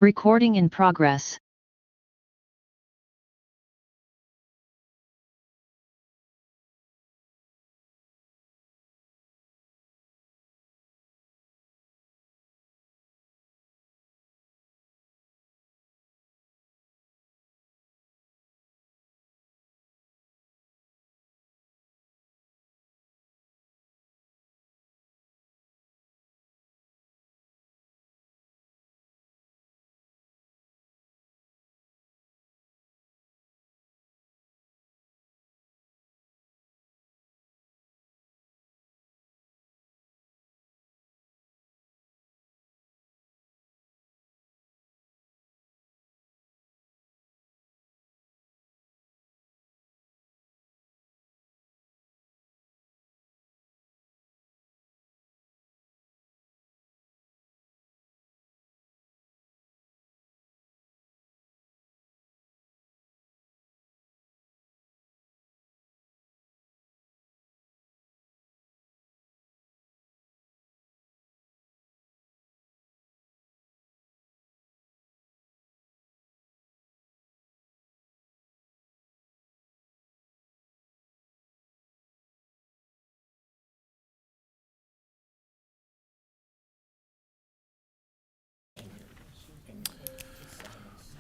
Recording in progress.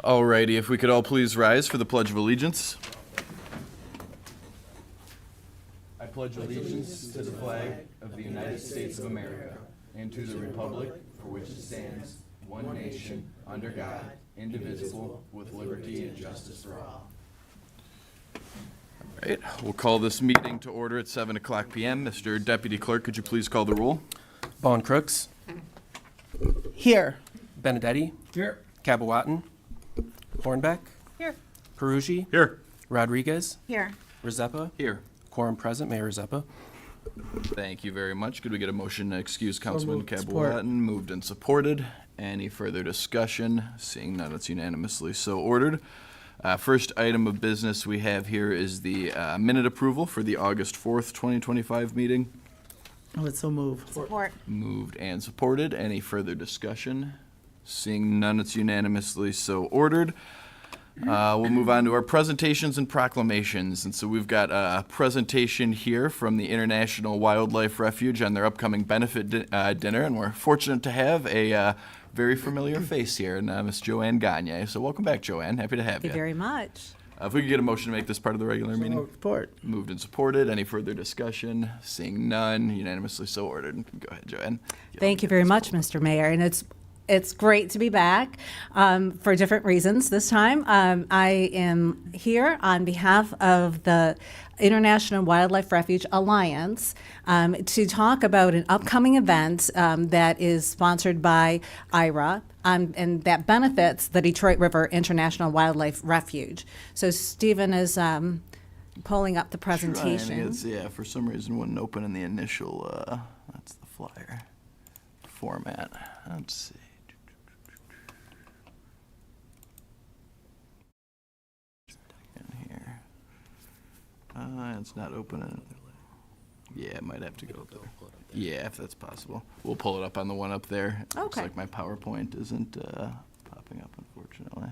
Alrighty, if we could all please rise for the Pledge of Allegiance. I pledge allegiance to the flag of the United States of America and to the republic for which it stands, one nation, under God, indivisible, with liberty and justice for all. All right, we'll call this meeting to order at 7 o'clock p.m. Mr. Deputy Clerk, could you please call the roll? Bond Crooks. Here. Benedetti. Here. Cabawatan. Hornbeck. Here. Perugi. Here. Rodriguez. Here. Rizeppa. Here. Quorum present. Mayor Rizeppa. Thank you very much. Could we get a motion to excuse Councilman moved. Support. Cabawatan? Moved and supported. Any further discussion? Seeing none, it's unanimously so ordered. First item of business we have here is the minute approval for the August 4th, 2025 meeting. I would so move. Support. Moved and supported. Any further discussion? Seeing none, it's unanimously so ordered. We'll move on to our presentations and proclamations. And so we've got a presentation here from the International Wildlife Refuge on their upcoming benefit dinner. And we're fortunate to have a very familiar face here, and Miss Joanne Gagne. So welcome back, Joanne. Happy to have Thank you you. very much. If we could get a motion to make this part of the regular meeting. Support. Moved and supported. Any further discussion? Seeing none, unanimously so ordered. Go ahead, Joanne. Thank you very much, Mr. Mayor. And it's great to be back for different reasons this time. I am here on behalf of the International Wildlife Refuge Alliance to talk about an upcoming event that is sponsored by IRA and that benefits the Detroit River International Wildlife Refuge. So Stephen is pulling up the presentation. Yeah, for some reason wouldn't open in the initial, that's the flyer format. Let's see. In here. It's not opening. Yeah, it might have to go up there. Yeah, if that's possible. We'll pull it up on the one up there. It looks Okay. like my PowerPoint isn't popping up, unfortunately.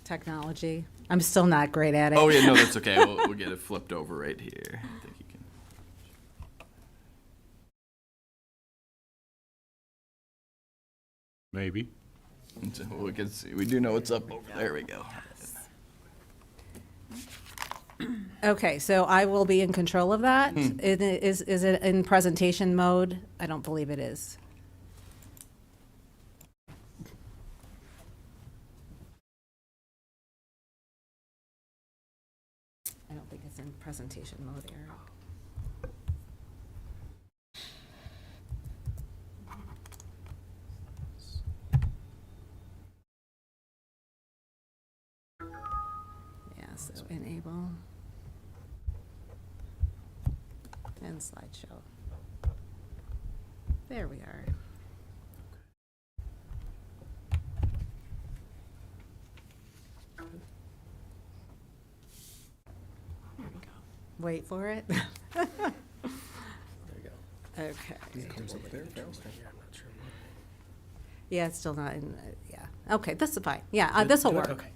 Technology. I'm still not great at it. Oh, yeah, no, that's okay. We'll get it flipped over right here. I think you can. Maybe. We can see. We do know what's up over there. We go. Okay, so I will be in control of that. Is it in presentation mode? I don't believe it is. I don't think it's in presentation mode, Eric. Yeah, so enable. And slideshow. There we are. wait for it. There you go. Okay. Comes up very fast. Yeah, I'm not sure. Yeah, it's still not in, yeah. Okay, this is fine. Yeah, this will work. Okay.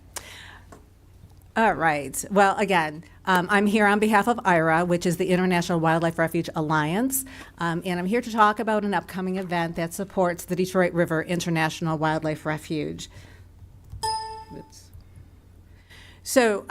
All right. Well, again, I'm here on behalf of IRA, which is the International Wildlife Refuge Alliance, and I'm here to talk about an upcoming event that supports the Detroit River International Wildlife Refuge. Oops. So,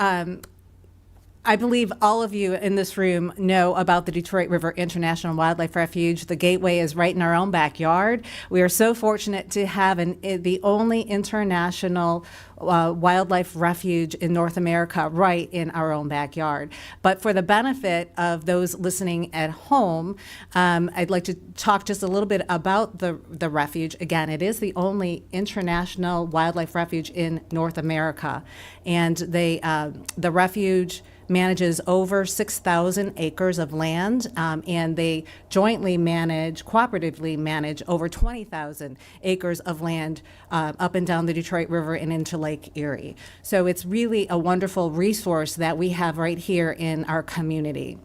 I believe all of you in this room know about the Detroit River International Wildlife Refuge. The gateway is right in our own backyard. We are so fortunate to have the only international wildlife refuge in North America right in our own backyard. But for the benefit of those listening at home, I'd like to talk just a little bit about the refuge. Again, it is the only international wildlife refuge in North America, and the refuge manages over 6,000 acres of land, and they cooperatively manage over 20,000 acres of land up and down the Detroit River and into Lake Erie. So it's really a wonderful resource that we have right here in our community.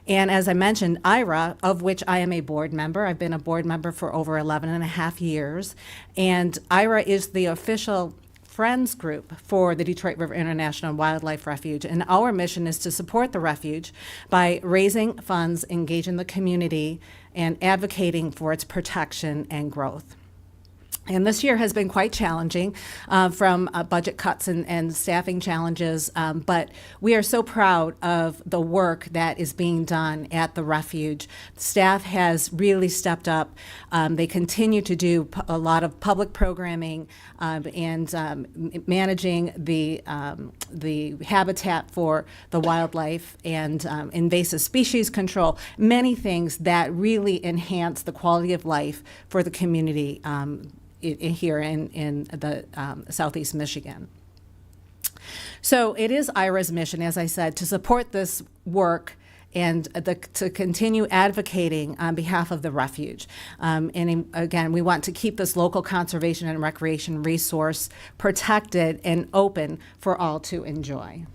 And as I mentioned, IRA, of which I am a board member, I've been a board member for over 11 and a half years, and IRA is the official Friends group for the Detroit River International Wildlife Refuge, and our mission is to support the refuge by raising funds, engaging the community, and advocating for its protection and growth. And this year has been quite challenging from budget cuts and staffing challenges, but we are so proud of the work that is being done at the refuge. Staff has really stepped up. They continue to do a lot of public programming and managing the habitat for the wildlife and invasive species control, many things that really enhance the quality of life for the community here in the Southeast Michigan. So it is IRA's mission, as I said, to support this work and to continue advocating on behalf of the refuge. And again, we want to keep this local conservation and recreation resource protected and open for all to enjoy.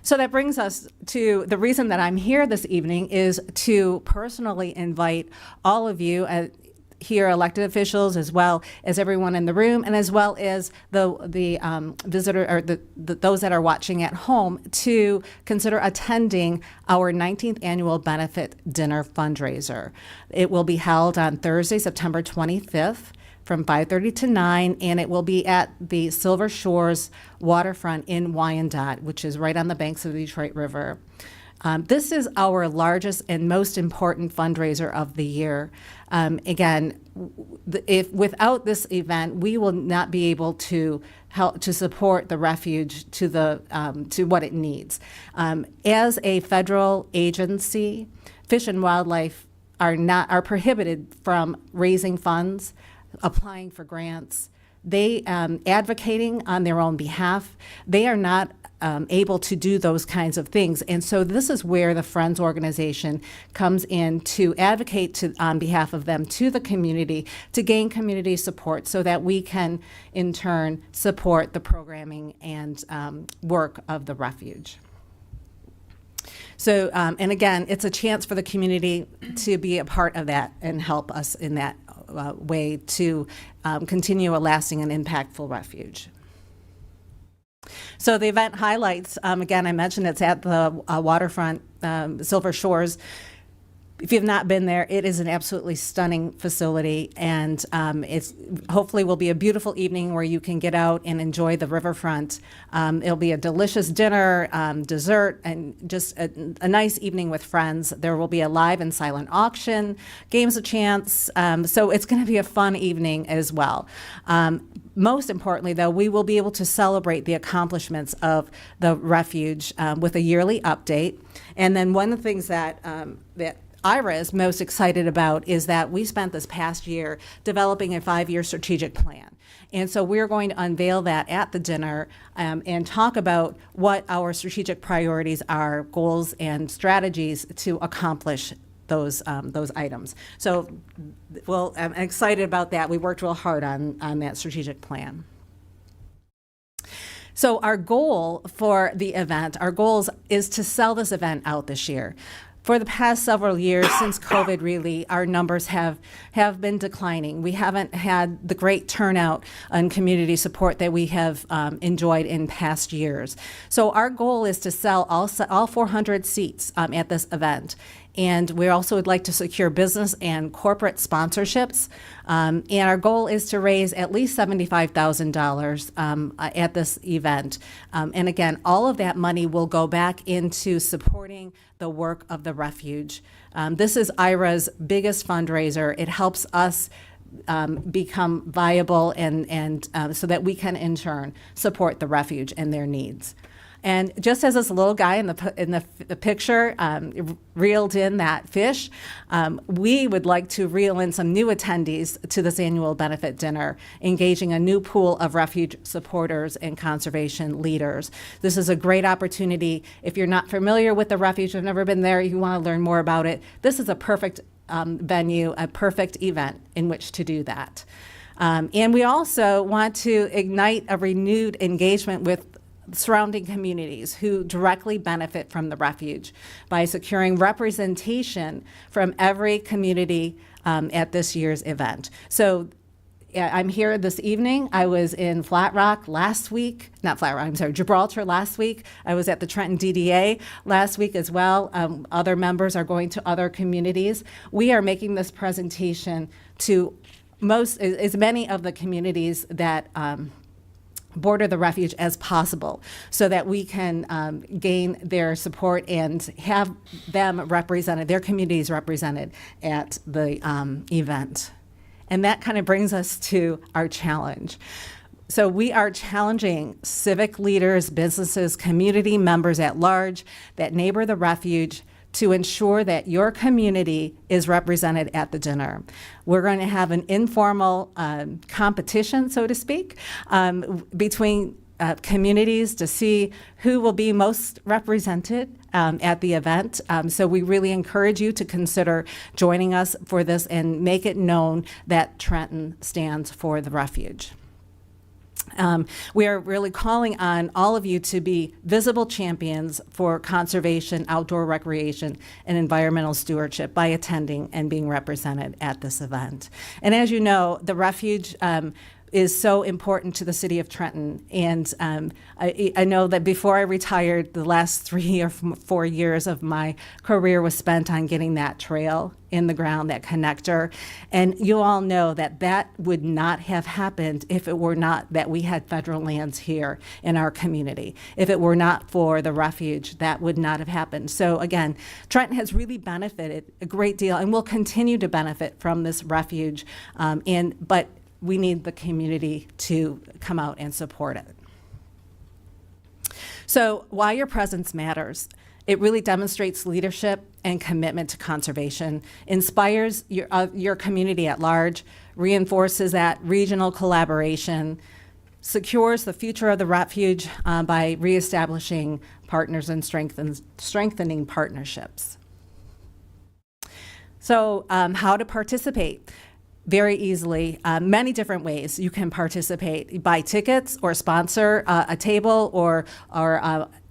So that brings us to the reason that I'm here this evening is to personally invite all of you here, elected officials, as well as everyone in the room, and as well as the visitor or those that are watching at home, to consider attending our 19th annual benefit dinner fundraiser. It will be held on Thursday, September 25th, from 5:30 to 9, and it will be at the Silver Shores waterfront in Wyandotte, which is right on the banks of the Detroit River. This is our largest and most important fundraiser of the year. Again, if without this event, we will not be able to help to support the refuge to what it needs. As a federal agency, Fish and Wildlife are prohibited from raising funds, applying for grants. They advocating on their own behalf. They are not able to do those kinds of things. And so this is where the Friends organization comes in to advocate on behalf of them to the community to gain community support so that we can, in turn, support the programming and work of the refuge. So, and again, it's a chance for the community to be a part of that and help us in that way to continue a lasting and impactful refuge. So the event highlights, again, I mentioned it's at the waterfront, Silver Shores. If you've not been there, it is an absolutely stunning facility, and it's hopefully will be a beautiful evening where you can get out and enjoy the riverfront. It'll be a delicious dinner, dessert, and just a nice evening with friends. There will be a live and silent auction, games of chance, so it's going to be a fun evening as well. Most importantly, though, we will be able to celebrate the accomplishments of the refuge with a yearly update. And then one of the things that IRA is most excited about is that we spent this past year developing a 5-year strategic plan. And so we're going to unveil that at the dinner and talk about what our strategic priorities are, goals, and strategies to accomplish those items. So I'm excited about that. We worked real hard on that strategic plan. So our goal for the event, our goals is to sell this event out this year. For the past several years, since COVID, really, our numbers have been declining. We haven't had the great turnout and community support that we have enjoyed in past years. So our goal is to sell all 400 seats at this event. And we also would like to secure business and corporate sponsorships. And our goal is to raise at least $75,000 at this event. And again, all of that money will go back into supporting the work of the refuge. This is IRA's biggest fundraiser. It helps us become viable and so that we can in turn support the refuge and their needs. And just as this little guy in the picture reeled in that fish, we would like to reel in some new attendees to this annual benefit dinner, engaging a new pool of refuge supporters and conservation leaders. This is a great opportunity. If you're not familiar with the refuge, have never been there, you want to learn more about it, this is a perfect venue, a perfect event in which to do that. And we also want to ignite a renewed engagement with surrounding communities who directly benefit from the refuge by securing representation from every community at this year's event. So I'm here this evening. I was in Gibraltar last week. I was at the Trenton DDA last week as well. Other members are going to other communities. We are making this presentation to as many of the communities that border the refuge as possible so that we can gain their support and have them represented, their communities represented at the event. And that kind of brings us to our challenge. So we are challenging civic leaders, businesses, community members at large that neighbor the refuge to ensure that your community is represented at the dinner. We're going to have an informal competition, so to speak, between communities to see who will be most represented at the event. So we really encourage you to consider joining us for this and make it known that Trenton stands for the refuge. We are really calling on all of you to be visible champions for conservation, outdoor recreation, and environmental stewardship by attending and being represented at this event. And as you know, the refuge is so important to the city of Trenton. And I know that before I retired, the last 3 or 4 years of my career was spent on getting that trail in the ground, that connector. And you all know that that would not have happened if it were not that we had federal lands here in our community. If it were not for the refuge, that would not have happened. So again, Trenton has really benefited a great deal and will continue to benefit from this refuge. But we need the community to come out and support it. So why your presence matters. It really demonstrates leadership and commitment to conservation, inspires your community at large, reinforces that regional collaboration, secures the future of the refuge by reestablishing partners and strengthening partnerships. So how to participate? Very easily, many different ways you can participate. Buy tickets or sponsor a table or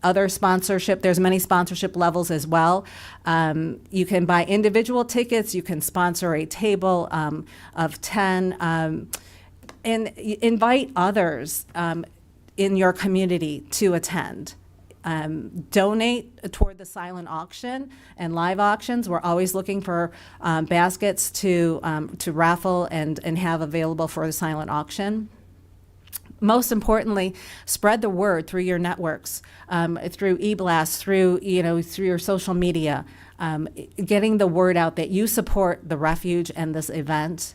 other sponsorship. There's many sponsorship levels as well. You can buy individual tickets. You can sponsor a table of 10 and invite others in your community to attend. Donate toward the silent auction and live auctions. We're always looking for baskets to raffle and have available for the silent auction. Most importantly, spread the word through your networks, through e-blasts, through your social media. Getting the word out that you support the refuge and this event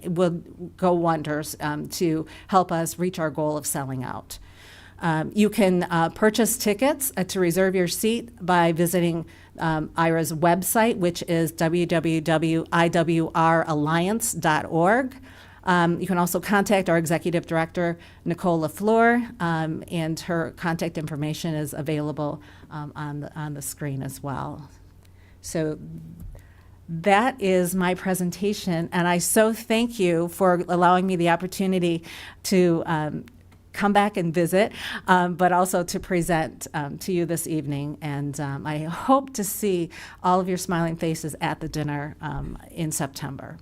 will go wonders to help us reach our goal of selling out. You can purchase tickets to reserve your seat by visiting IRA's website, which is www.iwralliance.org. You can also contact our executive director, Nicole LaFleur, and her contact information is available on the screen as well. So that is my presentation, and I so thank you for allowing me the opportunity to come back and visit, but also to present to you this evening. And I hope to see all of your smiling faces at the dinner in September.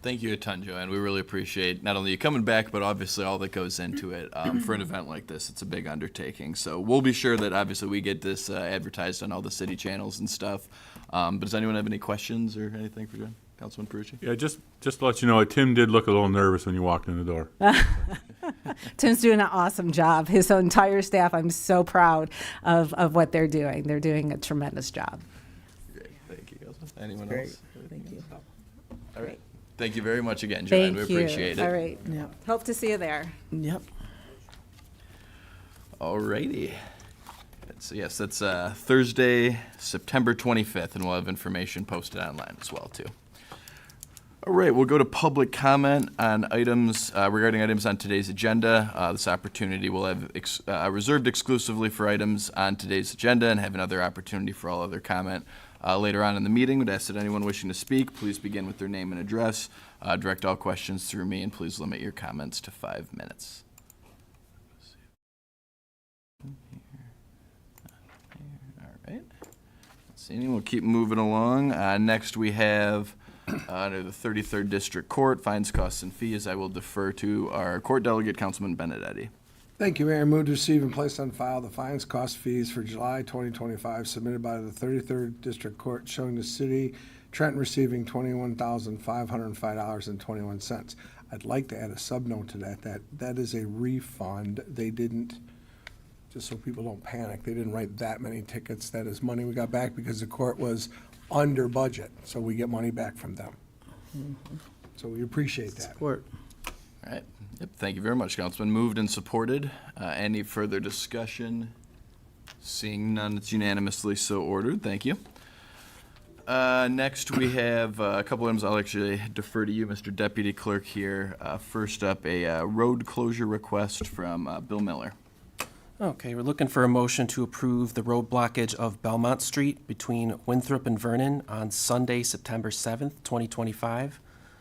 Thank you a ton, Joanne. We really appreciate not only you coming back, but obviously all that goes into it. For an event like this, it's a big undertaking. So we'll be sure that obviously we get this advertised on all the city channels and stuff. But does anyone have any questions or anything for Joanne? Councilman Perucci? Yeah, just to let you know, Tim did look a little nervous when you walked in the door. Tim's doing an awesome job. His entire staff, I'm so proud of what they're doing. They're doing a tremendous job. Great. Thank you, Councilman. Anyone Great. else? Thank you. All right. Thank you very much again, Joanne. Thank We you. appreciate it. All right. Yep. Hope to see you there. Yep. All righty. So yes, that's Thursday, September 25th, and we'll have information posted online as well, too. All right, we'll go to public comment on items, regarding items on today's agenda. This opportunity will have reserved exclusively for items on today's agenda and have another opportunity for all other comment later on in the meeting. Would ask that anyone wishing to speak, please begin with their name and address. Direct all questions through me, and please limit your comments to 5 minutes. All right. Let's see anyone. We'll keep moving along. Next, we have under the 33rd District Court, fines, costs, and fees. I will defer to our court delegate, Councilman Benedetti. Thank you, Mayor. Move to receive and place on file the fines, cost, fees for July 2025 submitted by the 33rd District Court showing the city Trenton receiving $21,505.21. I'd like to add a subnote to that is a refund. They didn't, just so people don't panic, they didn't write that many tickets. That is money we got back because the court was under budget, so we get money back from them. So we appreciate that. Support. All right. Yep. Thank you very much, Councilman. Moved and supported. Any further discussion? Seeing none, it's unanimously so ordered. Thank you. Next, we have a couple items. I'll actually defer to you, Mr. Deputy Clerk here. First up, a road closure request from Bill Miller. Okay, we're looking for a motion to approve the road blockage of Belmont Street between Winthrop and Vernon on Sunday, September 7th, 2025,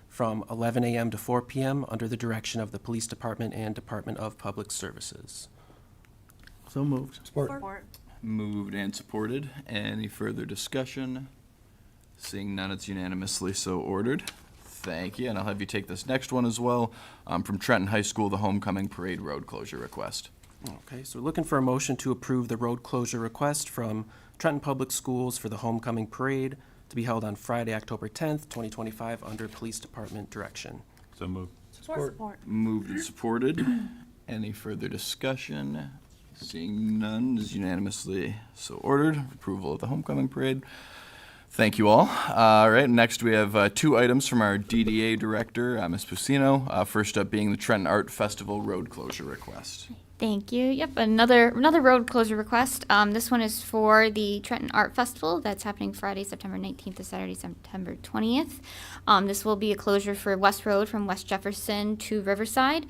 from 11 a.m. to 4 p.m. under the direction of the Police Department and Department of Public Services. So moved. Support. Moved and supported. Any further discussion? Seeing none, it's unanimously so ordered. Thank you. And I'll have you take this next one as well. From Trenton High School, the homecoming parade road closure request. Okay, so we're looking for a motion to approve the road closure request from Trenton Public Schools for the homecoming parade to be held on Friday, October 10th, 2025, under Police Department direction. So moved. Support. Moved and supported. Any further discussion? Seeing none, is unanimously so ordered. Approval of the homecoming parade. Thank you all. All right, next we have 2 items from our DDA director, Ms. Pusino. First up being the Trenton Art Festival road closure request. Thank you. Yep, another road closure request. This one is for the Trenton Art Festival that's happening Friday, September 19th to Saturday, September 20th. This will be a closure for West Road from West Jefferson to Riverside,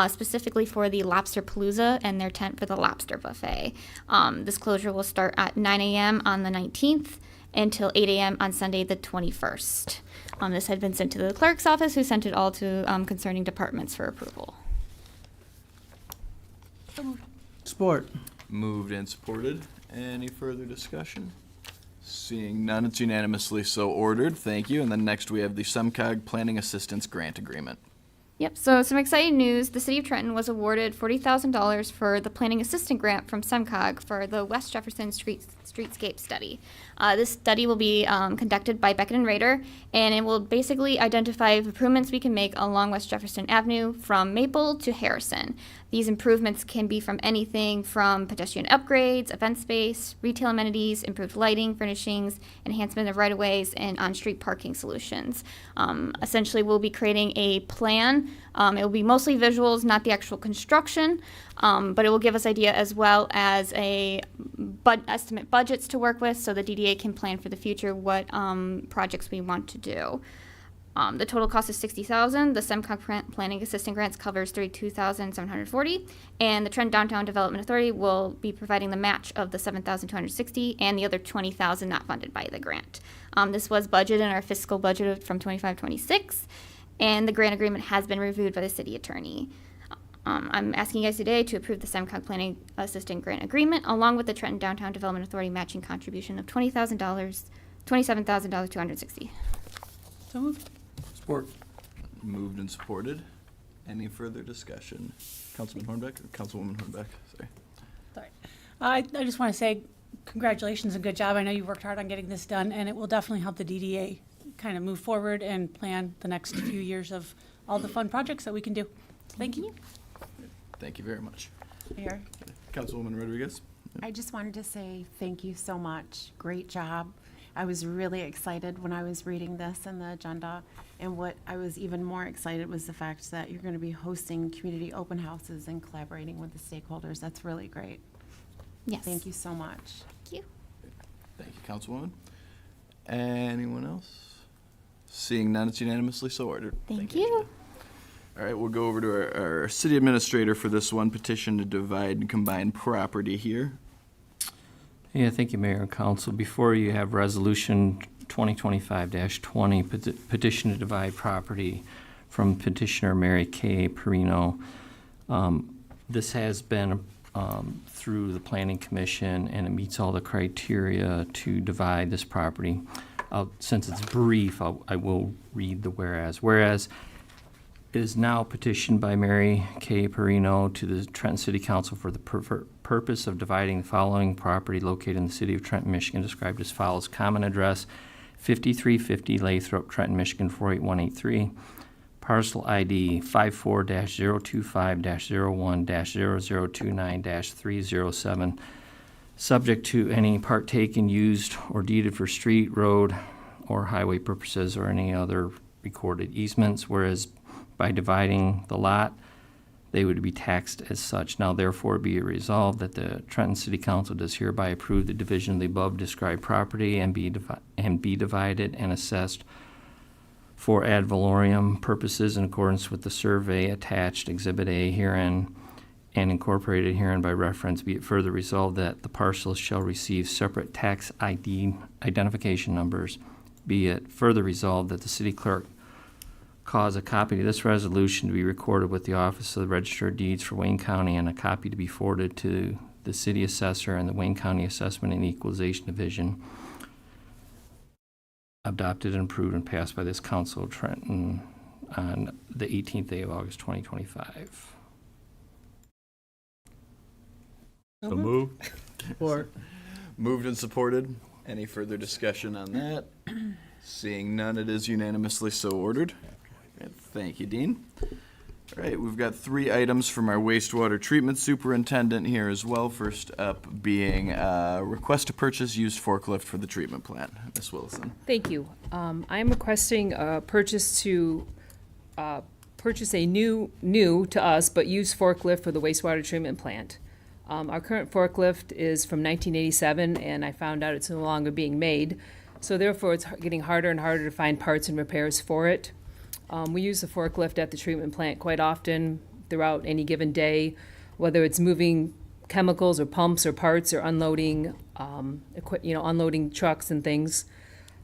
specifically for the Lobster Palooza and their tent for the Lobster Buffet. This closure will start at 9 a.m. on the 19th until 8 a.m. on Sunday, the 21st. This had been sent to the clerk's office, who sent it all to concerning departments for approval. Support. Moved and supported. Any further discussion? Seeing none, it's unanimously so ordered. Thank you. And then next we have the SEMCOG Planning Assistance Grant Agreement. Yep, so some exciting news. The City of Trenton was awarded $40,000 for the Planning Assistant Grant from SEMCOG for the West Jefferson Streetscape Study. This study will be conducted by Beckett and Rader, and it will basically identify improvements we can make along West Jefferson Avenue from Maple to Harrison. These improvements can be from anything from pedestrian upgrades, event space, retail amenities, improved lighting, furnishings, enhancement of right-of-ways, and on-street parking solutions. Essentially, we'll be creating a plan. It will be mostly visuals, not the actual construction, but it will give us idea as well as a estimate budgets to work with, so the DDA can plan for the future what projects we want to do. The total cost is $60,000. The SEMCOG Planning Assistant Grants covers $32,740, and the Trenton Downtown Development Authority will be providing the match of the $7,260 and the other $20,000 not funded by the grant. This was budgeted in our fiscal budget from 25-26, and the grant agreement has been reviewed by the city attorney. I'm asking you guys today to approve the SEMCOG Planning Assistant Grant Agreement, along with the Trenton Downtown Development Authority matching contribution of $20,000, $27,260. So moved. Support. Moved and supported. Any further discussion? Councilman Hornbeck, or Councilwoman Hornbeck, sorry. Sorry. I just want to say congratulations and good job. I know you worked hard on getting this done, and it will definitely help the DDA kind of move forward and plan the next few years of all the fun projects that we can do. Thank you. Thank you very much. Mayor, Councilwoman Rodriguez? I just wanted to say thank you so much. Great job. I was really excited when I was reading this and the agenda. And what I was even more excited was the fact that you're going to be hosting community open houses and collaborating with the stakeholders. That's really great. Yes. Thank you so much. Thank you. Thank you, Councilwoman. Anyone else? Seeing none, it's unanimously so ordered. Thank you. All right, we'll go over to our city administrator for this one, petition to divide and combine property here. Yeah, thank you, Mayor and Council. Before you have Resolution 2025-20, petition to divide property from petitioner Mary K. Perino. This has been through the Planning Commission, and it meets all the criteria to divide this property. Since it's brief, I will read the whereas. Whereas it is now petitioned by Mary K. Perino to the Trenton City Council for the purpose of dividing the following property located in the city of Trenton, Michigan, described as follows. Common address, 5350 Lathrop, Trenton, Michigan, 48183. Parcel ID 54-025-01-0029-307. Subject to any part taken, used, or deeded for street, road, or highway purposes or any other recorded easements, whereas by dividing the lot, they would be taxed as such. Now therefore be it resolved that the Trenton City Council does hereby approve the division of the above described property and be divided and assessed for ad valorem purposes in accordance with the survey attached Exhibit A herein and incorporated herein by reference. Be it further resolved that the parcels shall receive separate tax identification numbers. Be it further resolved that the city clerk cause a copy of this resolution to be recorded with the Office of the Register of Deeds for Wayne County and a copy to be forwarded to the city assessor and the Wayne County Assessment and Equalization Division. Adopted and approved and passed by this council of Trenton on the 18th day of August 2025. So move. Support. Moved and supported. Any further discussion on that? Seeing none, it is unanimously so ordered. Okay, thank you, Dean. All right, we've got 3 items from our wastewater treatment superintendent here as well. First up being request to purchase used forklift for the treatment plant. Ms. Wilson. Thank you. I am requesting a purchase to purchase a new to us, but used forklift for the wastewater treatment plant. Our current forklift is from 1987, and I found out it's no longer being made. So therefore, it's getting harder and harder to find parts and repairs for it. We use the forklift at the treatment plant quite often throughout any given day, whether it's moving chemicals or pumps or parts or unloading, unloading trucks and things.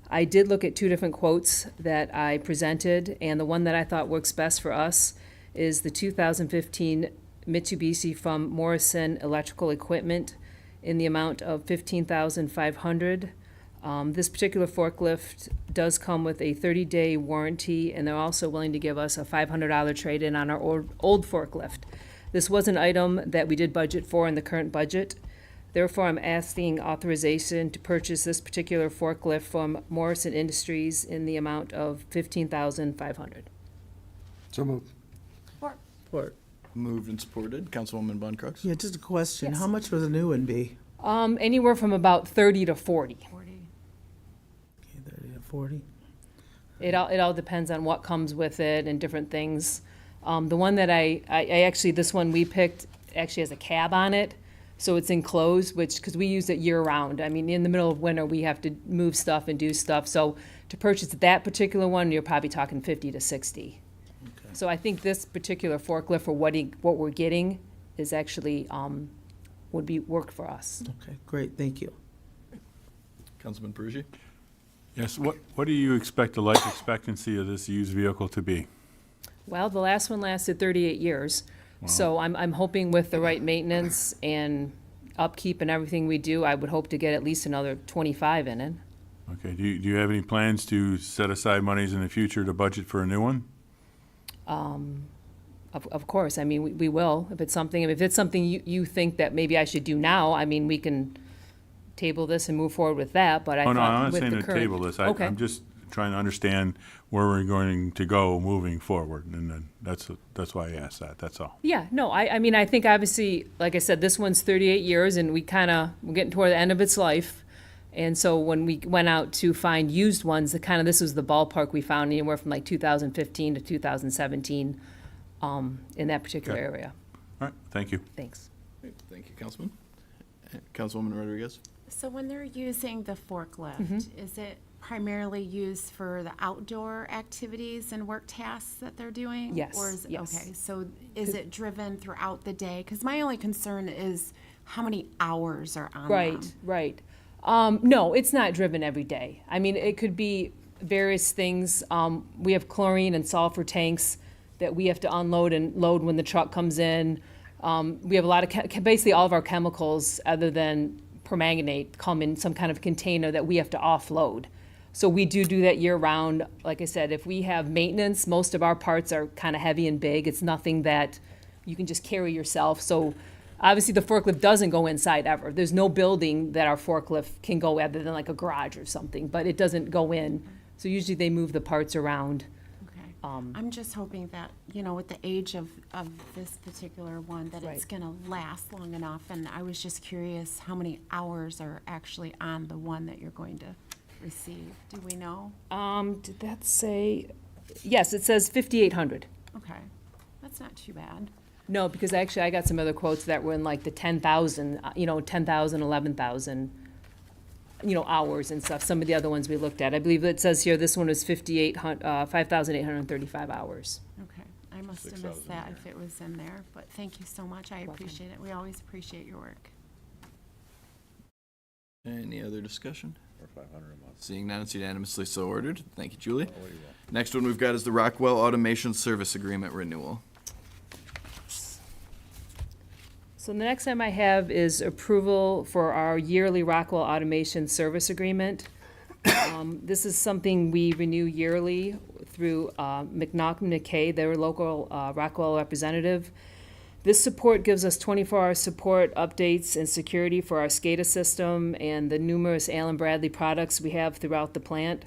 I did look at 2 different quotes that I presented, and the one that I thought works best for us is the 2015 Mitsubishi from Morrison Electrical Equipment in the amount of $15,500. This particular forklift does come with a 30-day warranty, and they're also willing to give us a $500 trade-in on our old forklift. This was an item that we did budget for in the current budget. Therefore, I'm asking authorization to purchase this particular forklift from Morrison Industries in the amount of $15,500. So moved. Support. Moved and supported. Councilwoman Von Crooks. Yeah, just a question. Yes. How much would the new one be? Anywhere from about 30 to 40. Okay, 30 to 40. It all depends on what comes with it and different things. The one that I actually, this one we picked actually has a cab on it, so it's enclosed, because we use it year round. I mean, in the middle of winter, we have to move stuff and do stuff. So to purchase that particular one, you're probably talking 50 to 60. Okay. So I think this particular forklift for what we're getting is actually, would be work for us. Okay, great, thank you. Councilman Peruggi. Yes, what do you expect the life expectancy of this used vehicle to be? Well, the last one lasted 38 years. So I'm hoping with the right maintenance and upkeep and everything we do, I would hope to get at least another 25 in it. Okay, do you have any plans to set aside monies in the future to budget for a new one? Of course, I mean, we will, if it's something you think that maybe I should do now, I mean, we can table this and move forward with that, but I Oh, no, I'm thought not with saying the to current. table this. Okay. I'm just trying to understand where we're going to go moving forward, and then that's why I asked that, that's all. Yeah, no, I mean, I think obviously, like I said, this one's 38 years, and we're getting toward the end of its life. And so when we went out to find used ones, this was the ballpark we found, anywhere from like 2015 to 2017 in that particular Okay. area. All right, thank you. Thanks. Okay, thank you, Councilman. Councilwoman Rodriguez? So when they're using the forklift, is it primarily used for the outdoor activities and work tasks that they're doing? Yes, Or is, yes. okay, so is it driven throughout the day? Because my only concern is how many hours are on them. Right. No, it's not driven every day. I mean, it could be various things. We have chlorine and sulfur tanks that we have to unload and load when the truck comes in. We have a lot of, basically all of our chemicals, other than permanganate, come in some kind of container that we have to offload. So we do that year round. Like I said, if we have maintenance, most of our parts are kind of heavy and big. It's nothing that you can just carry yourself. So obviously the forklift doesn't go inside ever. There's no building that our forklift can go other than like a garage or something, but it doesn't go in. So usually they move the parts around. Okay. I'm just hoping that, with the age of this particular one, that it's Right. gonna last long enough. And I was just curious how many hours are actually on the one that you're going to receive. Do we know? Did that say, yes, it says 5,800. Okay, that's not too bad. No, because actually I got some other quotes that were in like the 10,000, 10,000, 11,000, hours and stuff. Some of the other ones we looked at. I believe it says here, this one was 5,835 hours. Okay, I must have missed that if it was in there, but thank you so much. I appreciate it. We always appreciate your work. Any other discussion? Seeing none, it's unanimously so ordered. Thank you, Julie. Next one we've got is the Rockwell Automation Service Agreement renewal. So the next item I have is approval for our yearly Rockwell Automation Service Agreement. This is something we renew yearly through McNaughton McKay, their local Rockwell representative. This support gives us 24-hour support, updates, and security for our SCADA system and the numerous Allen Bradley products we have throughout the plant.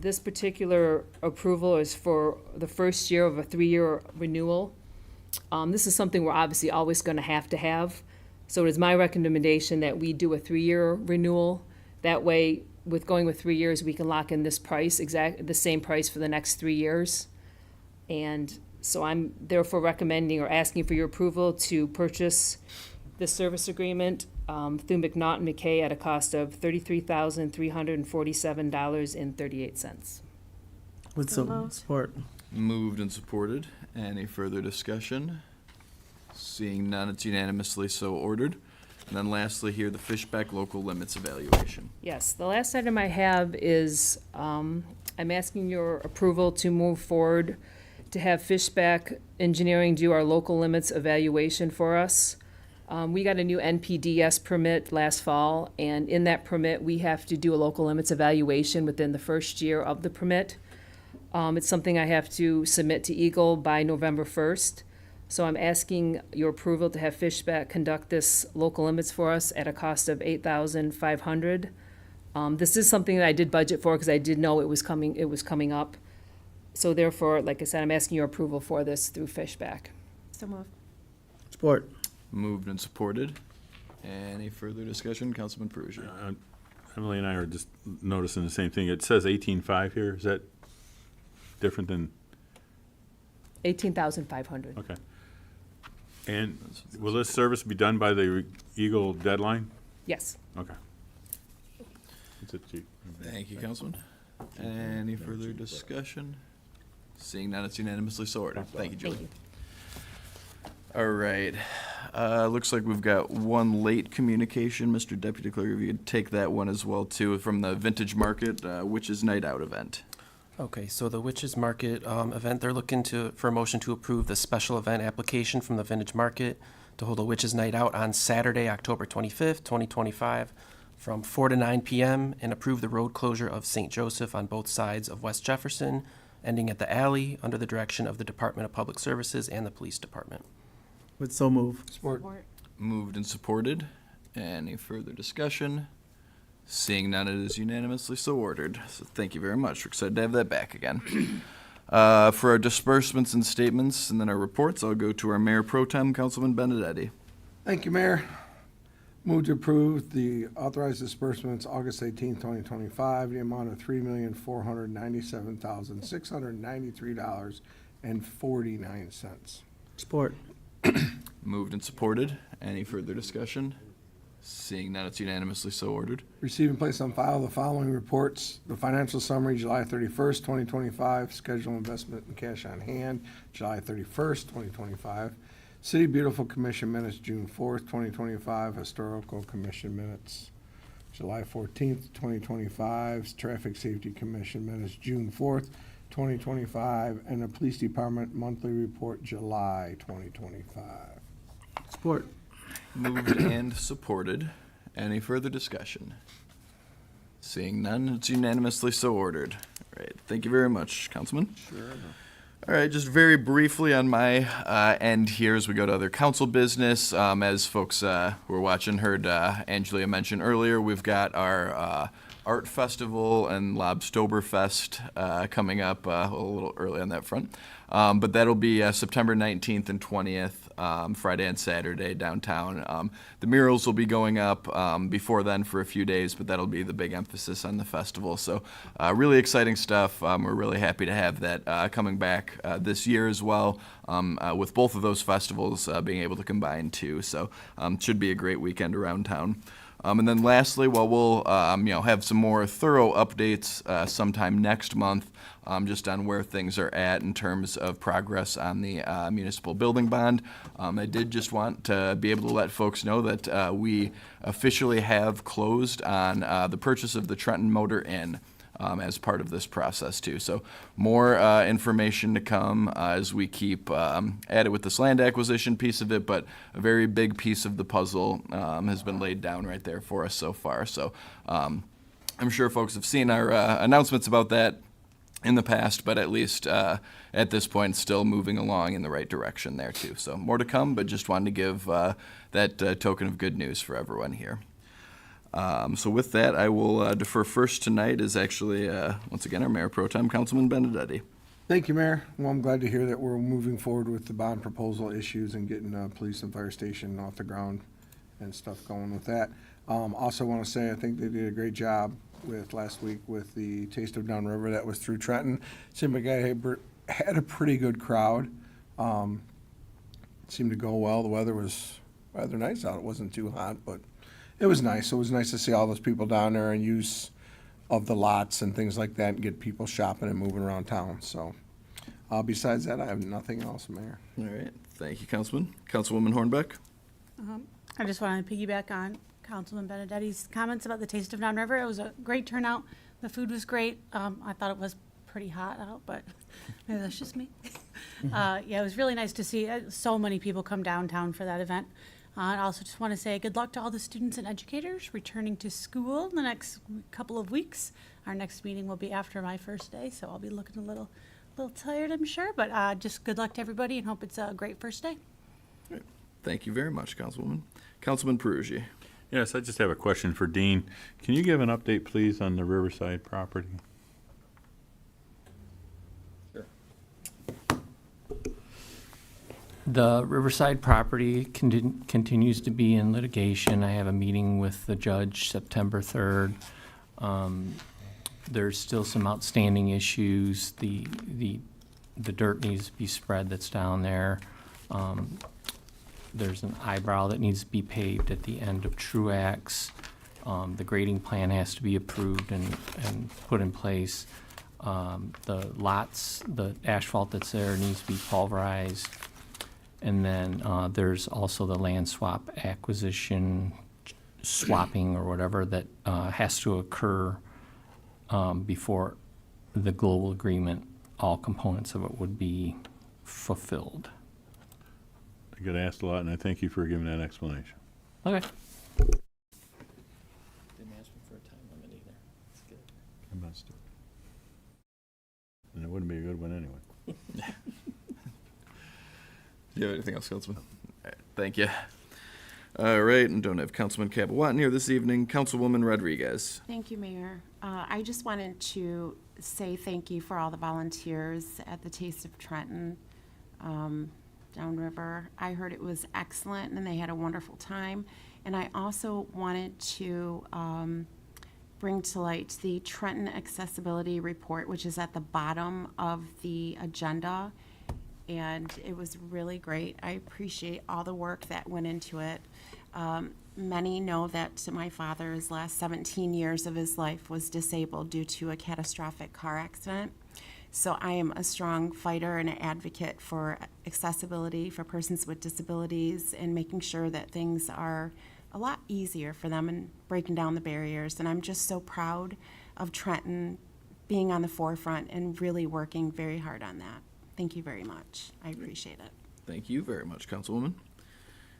This particular approval is for the first year of a 3-year renewal. This is something we're obviously always going to have. So it is my recommendation that we do a 3-year renewal. That way, with going with 3 years, we can lock in this price, the same price for the next 3 years. And so I'm therefore recommending or asking for your approval to purchase this service agreement through McNaughton McKay at a cost of $33,347.38. With some support. Moved and supported. Any further discussion? Seeing none, it's unanimously so ordered. And then lastly here, the Fishback Local Limits Evaluation. Yes, the last item I have is, I'm asking your approval to move forward to have Fishback Engineering do our local limits evaluation for us. We got a new NPDES permit last fall, and in that permit, we have to do a local limits evaluation within the first year of the permit. It's something I have to submit to Eagle by November 1st. So I'm asking your approval to have Fishback conduct this local limits for us at a cost of $8,500. This is something that I did budget for because I did know it was coming up. So therefore, like I said, I'm asking your approval for this through Fishback. So moved. Support. Moved and supported. Any further discussion? Councilman Perugia. Emily and I are just noticing the same thing. It says 18.5 here. Is that different than, 18,500. okay. And will this service be done by the Eagle deadline? Yes. Okay. That's it, Chief. Thank you, Councilman. Any further discussion? Seeing none, it's unanimously so ordered. Thank you, Julie. Thank you. All right. Looks like we've got one late communication. Mr. Deputy Clerk, if you could take that one as well, too, from the Vintage Market, which is Night Out event. Okay, so the Witches Market event, they're looking for a motion to approve the special event application from the Vintage Market to hold a Witches Night Out on Saturday, October 25th, 2025, from 4 to 9 p.m., and approve the road closure of St. Joseph on both sides of West Jefferson, ending at the alley under the direction of the Department of Public Services and the Police Department. Would so move. Support. Moved and supported. Any further discussion? Seeing none, it is unanimously so ordered. So thank you very much. We're excited to have that back again. For our disbursements and statements and then our reports, I'll go to our Mayor Pro Tem, Councilman Benedetti. Thank you, Mayor. Move to approve the authorized disbursements August 18th, 2025, the amount of $3,497,693.49. Support. Moved and supported. Any further discussion? Seeing none, it's unanimously so ordered. Receive and place on file the following reports. The financial summary, July 31st, 2025. Schedule investment and cash on hand, July 31st, 2025. City Beautiful Commission minutes, June 4th, 2025. Historical Commission minutes, July 14th, 2025. Traffic Safety Commission minutes, June 4th, 2025. And the Police Department monthly report, July 2025. Support. Moved and supported. Any further discussion? Seeing none, it's unanimously so ordered. All right, thank you very much, Councilman. Sure. All right, just very briefly on my end here as we go to other council business. As folks who are watching heard Angelia mention earlier, we've got our art festival and Lobstoberfest coming up a little early on that front. But that'll be September 19th and 20th, Friday and Saturday downtown. The murals will be going up before then for a few days, but that'll be the big emphasis on the festival. So really exciting stuff. We're really happy to have that coming back this year as well, with both of those festivals being able to combine too. So should be a great weekend around town. And then lastly, we'll have some more thorough updates sometime next month, just on where things are at in terms of progress on the municipal building bond. I did just want to be able to let folks know that we officially have closed on the purchase of the Trenton Motor Inn. As part of this process too. So more information to come as we keep at it with this land acquisition piece of it, but a very big piece of the puzzle has been laid down right there for us so far. So I'm sure folks have seen our announcements about that in the past, but at least at this point still moving along in the right direction there too. So more to come, but just wanted to give that token of good news for everyone here. So with that, I will defer first tonight is actually, once again, our Mayor Pro Tem, Councilman Benedetti. Thank you, Mayor. Well, I'm glad to hear that we're moving forward with the bond proposal issues and getting police and fire station off the ground and stuff going with that. Also want to say I think they did a great job with last week with the Taste of Downriver that was through Trenton. Seemed like I had a pretty good crowd. Seemed to go well. The weather was rather nice out. It wasn't too hot, but it was nice. It was nice to see all those people down there and use of the lots and things like that and get people shopping and moving around town. So besides that, I have nothing else, Mayor. All right. Thank you, Councilman. Councilwoman Hornbeck. I just want to piggyback on Councilman Benedetti's comments about the Taste of Downriver. It was a great turnout. The food was great. I thought it was pretty hot out, but maybe that's just me. Yeah, it was really nice to see so many people come downtown for that event. I also just want to say good luck to all the students and educators returning to school in the next couple of weeks. Our next meeting will be after my first day, so I'll be looking a little tired, I'm sure, but just good luck to everybody and hope it's a great first day. Right. Thank you very much, Councilwoman. Councilman Perugia. Yes, I just have a question for Dean. Can you give an update, please, on the Riverside property? The Riverside property continues to be in litigation. I have a meeting with the judge September 3rd. There's still some outstanding issues. The dirt needs to be spread that's down there. There's an eyebrow that needs to be paved at the end of Truax. The grading plan has to be approved and put in place. The lots, the asphalt that's there needs to be pulverized. And then there's also the land swap acquisition, swapping or whatever that has to occur before the global agreement, all components of it would be fulfilled. I get asked a lot, and I thank you for giving that explanation. Okay. Didn't ask me for a time limit either. It's good. I'm not stupid. And it wouldn't be a good one anyway. Do you have anything else, Councilman? All right, thank you. All right, and don't have Councilman Capelwatton here this evening. Councilwoman Rodriguez. Thank you, Mayor. I just wanted to say thank you for all the volunteers at the Taste of Trenton downriver. I heard it was excellent and they had a wonderful time. And I also wanted to bring to light the Trenton Accessibility Report, which is at the bottom of the agenda. And it was really great. I appreciate all the work that went into it. Many know that my father's last 17 years of his life was disabled due to a catastrophic car accident. So I am a strong fighter and an advocate for accessibility for persons with disabilities and making sure that things are a lot easier for them and breaking down the barriers. And I'm just so proud of Trenton being on the forefront and really working very hard on that. Thank you very much. I appreciate it. Thank you very much, Councilwoman.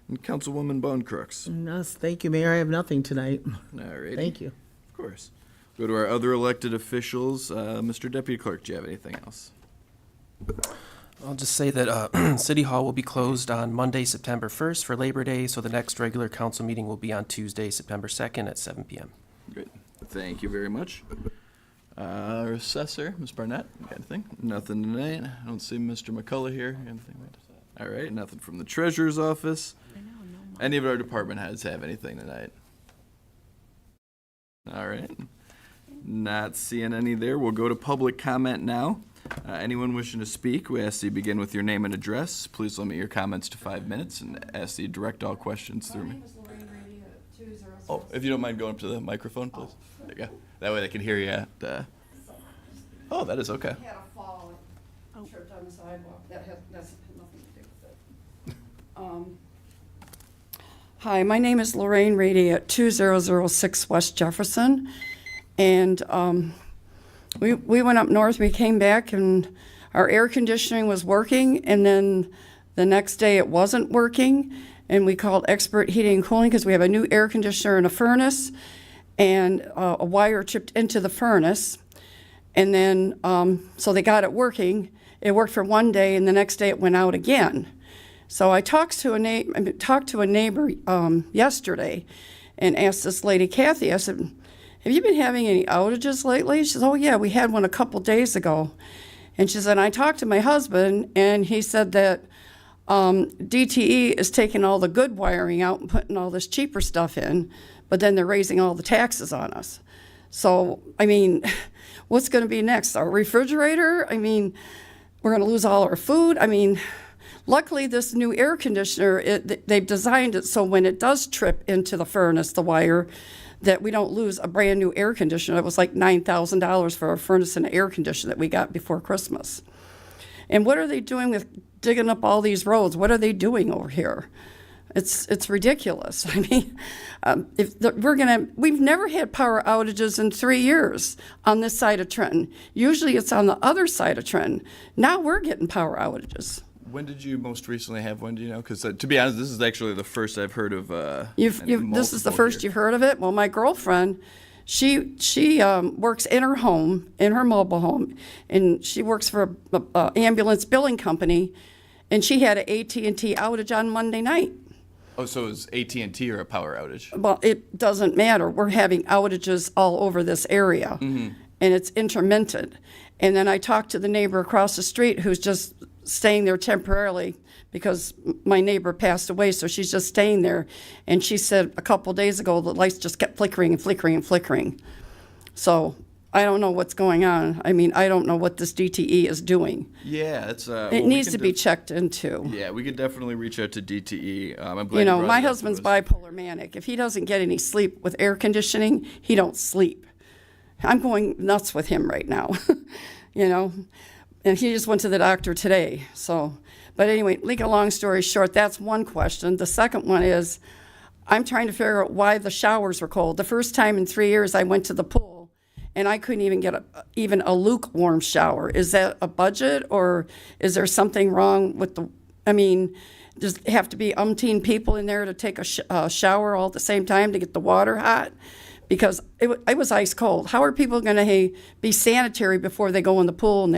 And Councilwoman Bone Crooks. Yes, thank you, Mayor. I have nothing tonight. All right. Thank you. Of course. Go to our other elected officials. Mr. Deputy Clerk, do you have anything else? I'll just say that City Hall will be closed on Monday, September 1st for Labor Day, so the next regular council meeting will be on Tuesday, September 2nd at 7 p.m. Great. Thank you very much. Our assessor, Ms. Barnett, you got anything? Nothing tonight. I don't see Mr. McCullough here. Anything? All right, nothing from the treasurer's office. Any of our department heads have anything tonight? All right. Not seeing any there. We'll go to public comment now. Anyone wishing to speak, we ask that you begin with your name and address. Please limit your comments to 5 minutes and ask that you direct all questions through me. Oh, if you don't mind going up to the microphone, please. There you go. That way they can hear you at, oh, that is okay. I had a fall and tripped on the sidewalk. That's nothing to do with it. Hi, my name is Lorraine Rady at 2006 West Jefferson. And we went up north, we came back, and our air conditioning was working. And then the next day it wasn't working. And we called Expert Heating and Cooling because we have a new air conditioner and a furnace. And a wire chipped into the furnace. And then, so they got it working. It worked for one day, and the next day it went out again. So I talked to a neighbor yesterday and asked this lady, Kathy, I said, have you been having any outages lately? She says, oh yeah, we had one a couple days ago. And she said, I talked to my husband, and he said that DTE is taking all the good wiring out and putting all this cheaper stuff in, but then they're raising all the taxes on us. So, I mean, what's going to be next? Our refrigerator? I mean, we're going to lose all our food? I mean, luckily this new air conditioner, they've designed it so when it does trip into the furnace, the wire, that we don't lose a brand new air conditioner. It was like $9,000 for a furnace and air conditioner that we got before Christmas. And what are they doing with digging up all these roads? What are they doing over here? It's ridiculous. I mean, we've never had power outages in 3 years on this side of Trenton. Usually it's on the other side of Trenton. Now we're getting power outages. When did you most recently have one, do you know? Because to be honest, this is actually the first I've heard of. This is the first you've heard of it? Well, my girlfriend, she works in her home, in her mobile home, and she works for an ambulance billing company, and she had an AT&T outage on Monday night. Oh, so it was AT&T or a power outage? Well, it doesn't matter. We're having outages all over this area, and it's intermittent. And then I talked to the neighbor across the street who's just staying there temporarily because my neighbor passed away, so she's just staying there. And she said a couple days ago the lights just kept flickering and flickering and flickering. So I don't know what's going on. I mean, I don't know what this DTE is doing. Yeah, it's it needs to be checked into. Yeah, we could definitely reach out to DTE. I'm glad you know, brought my it up husband's to us. bipolar manic. If he doesn't get any sleep with air conditioning, he don't sleep. I'm going nuts with him right now, you know. And he just went to the doctor today. So, but anyway, make a long story short, that's one question. The second one is, I'm trying to figure out why the showers were cold. The first time in 3 years I went to the pool, and I couldn't even get even a lukewarm shower. Is that a budget, or is there something wrong with does it have to be umpteen people in there to take a shower all at the same time to get the water hot? Because it was ice cold. How are people going to be sanitary before they go in the pool and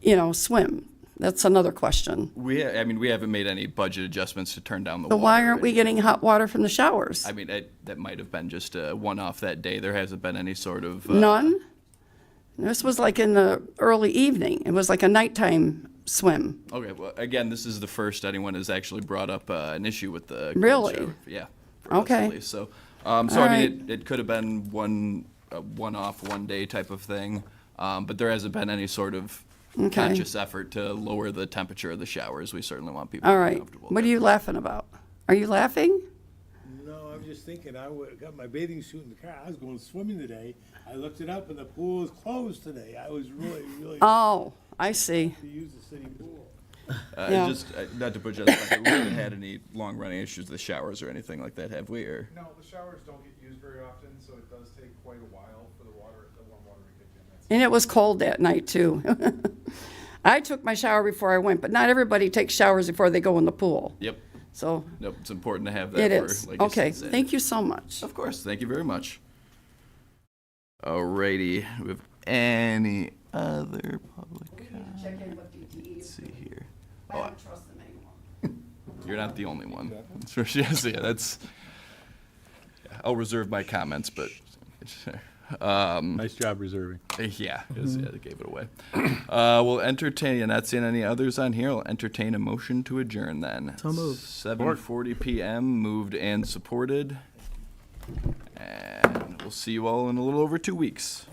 then, swim? That's another question. We haven't made any budget adjustments to turn down the So water. why aren't we getting hot water from the showers? I mean, that might have been just a one-off that day. There hasn't been any sort of. None? This was like in the early evening. It was like a nighttime swim. Okay, well, again, this is the first anyone has actually brought up an issue with the cold Really? shower. Yeah. for us at Okay. least. So, All it could have been one-off, one-day type of thing, but there hasn't been any sort of Okay. conscious effort to lower the temperature of the showers. We certainly want people All to be right. comfortable. What are you laughing about? Are you laughing? No, I'm just thinking, got my bathing suit in the car, I was going swimming today, I looked it up and the pool is closed today, I was really Oh, I see. to use the city pool. Yeah. Just not to put you on the spot, we haven't had any long-running issues with the showers or anything like that, have we? Or No, the showers don't get used very often, so it does take quite a while for the warm water to kick in. That's And it was cold that night, too. I took my shower before I went, but not everybody takes showers before they go in the pool. Yep. So Nope, it's important to have that. it for, is. like you Okay, said, thank you so much. Of course, thank you very much. Alrighty, we have any other public? Let's see here. I don't trust them anymore. You're not the only one. Yes, yeah, that's. I'll reserve my comments, but. Nice job reserving. Yeah, they gave it away. We'll entertain, not seeing any others on here, I'll entertain a motion to adjourn then. So moved. 7:40 PM, moved and supported. And we'll see you all in a little over 2 weeks.